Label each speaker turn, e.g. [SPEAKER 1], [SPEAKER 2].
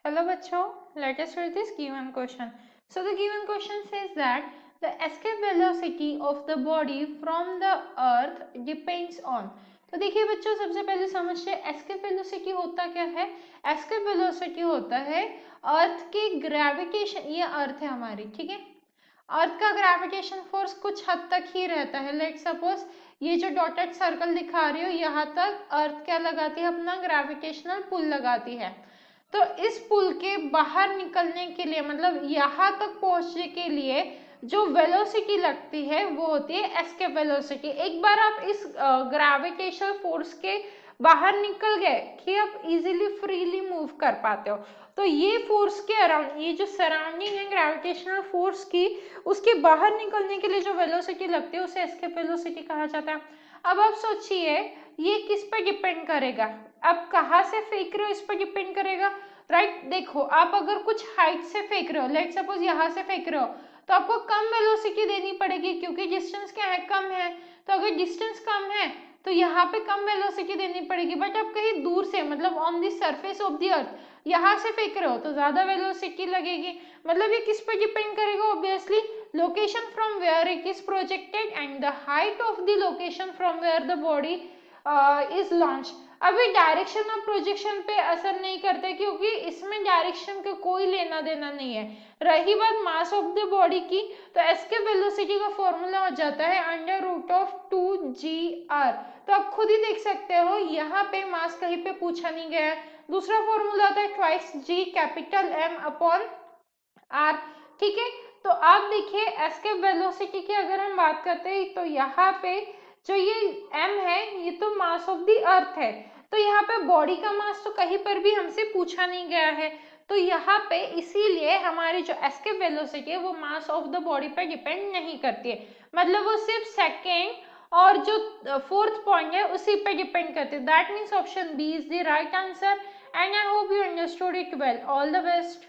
[SPEAKER 1] Hello बच्चों, let us read this given question. So the given question says that the escape velocity of the body from the earth depends on. तो देखिए बच्चों, सबसे पहले समझते हैं एस्केप वेलोसिटी होता क्या है। एस्केप वेलोसिटी होता है अर्थ के ग्रेविटेशन, ये अर्थ है हमारी, ठीक है। अर्थ का ग्रेविटेशन फोर्स कुछ हद तक ही रहता है। लेट सपोज ये जो डॉटेड सर्कल दिखा रही हो, यहाँ तक अर्थ क्या लगाती है, अपना ग्रेविटेशनल पुल लगाती है। तो इस पुल के बाहर निकलने के लिए, मतलब यहाँ तक पहुंचने के लिए जो वेलोसिटी लगती है वो होती है एस्केप वेलोसिटी। एक बार आप इस ग्रेविटेशनल फोर्स के बाहर निकल गए कि आप इजीली फ्रीली मूव कर पाते हो। तो ये फोर्स के अराउंड, ये जो सराउंडिंग है ग्रेविटेशनल फोर्स की, उसके बाहर निकलने के लिए जो वेलोसिटी लगती है उसे एस्केप वेलोसिटी कहा जाता है। अब आप सोचिए ये किस पर डिपेंड करेगा, आप कहाँ से फेंक रहे हो इस पर डिपेंड करेगा, राइट। देखो आप अगर कुछ हाइट से फेंक रहे हो, लेट सपोज यहाँ से फेंक रहे हो, तो आपको कम वेलोसिटी देनी पड़ेगी क्योंकि डिस्टेंस क्या है, कम है। तो अगर डिस्टेंस कम है तो यहाँ पे कम वेलोसिटी देनी पड़ेगी। बट आप कहीं दूर से, मतलब on the surface of the earth यहाँ से फेंक रहे हो तो ज्यादा वेलोसिटी लगेगी। मतलब ये किस पर डिपेंड करेगा, obviously location from where it is projected and the height of the location from where the body is launch. अभी डायरेक्शन ऑफ प्रोजेक्शन पे असर नहीं करते क्योंकि इसमें डायरेक्शन का कोई लेना देना नहीं है। रही बात मास ऑफ द बॉडी की, तो एस्केप वेलोसिटी का फॉर्मूला हो जाता है अंडर रूट ऑफ 2gr। तो आप खुद ही देख सकते हो यहाँ पे मास कहीं पे पूछा नहीं गया है। दूसरा फॉर्मूला होता है twice g capital M upon r, ठीक है। तो आप देखिए एस्केप वेलोसिटी की अगर हम बात करते हैं तो यहाँ पे जो ये m है ये तो मास ऑफ द अर्थ है। तो यहाँ पे बॉडी का मास तो कहीं पर भी हमसे पूछा नहीं गया है। तो यहाँ पे इसीलिए हमारी जो एस्केप वेलोसिटी है वो मास ऑफ द बॉडी पर डिपेंड नहीं करती है। मतलब वो सिर्फ सेकेंड और जो फोर्थ पॉइंट है उसी पे डिपेंड करते हैं। That means option B is the right answer and I hope you understood it well. All the best.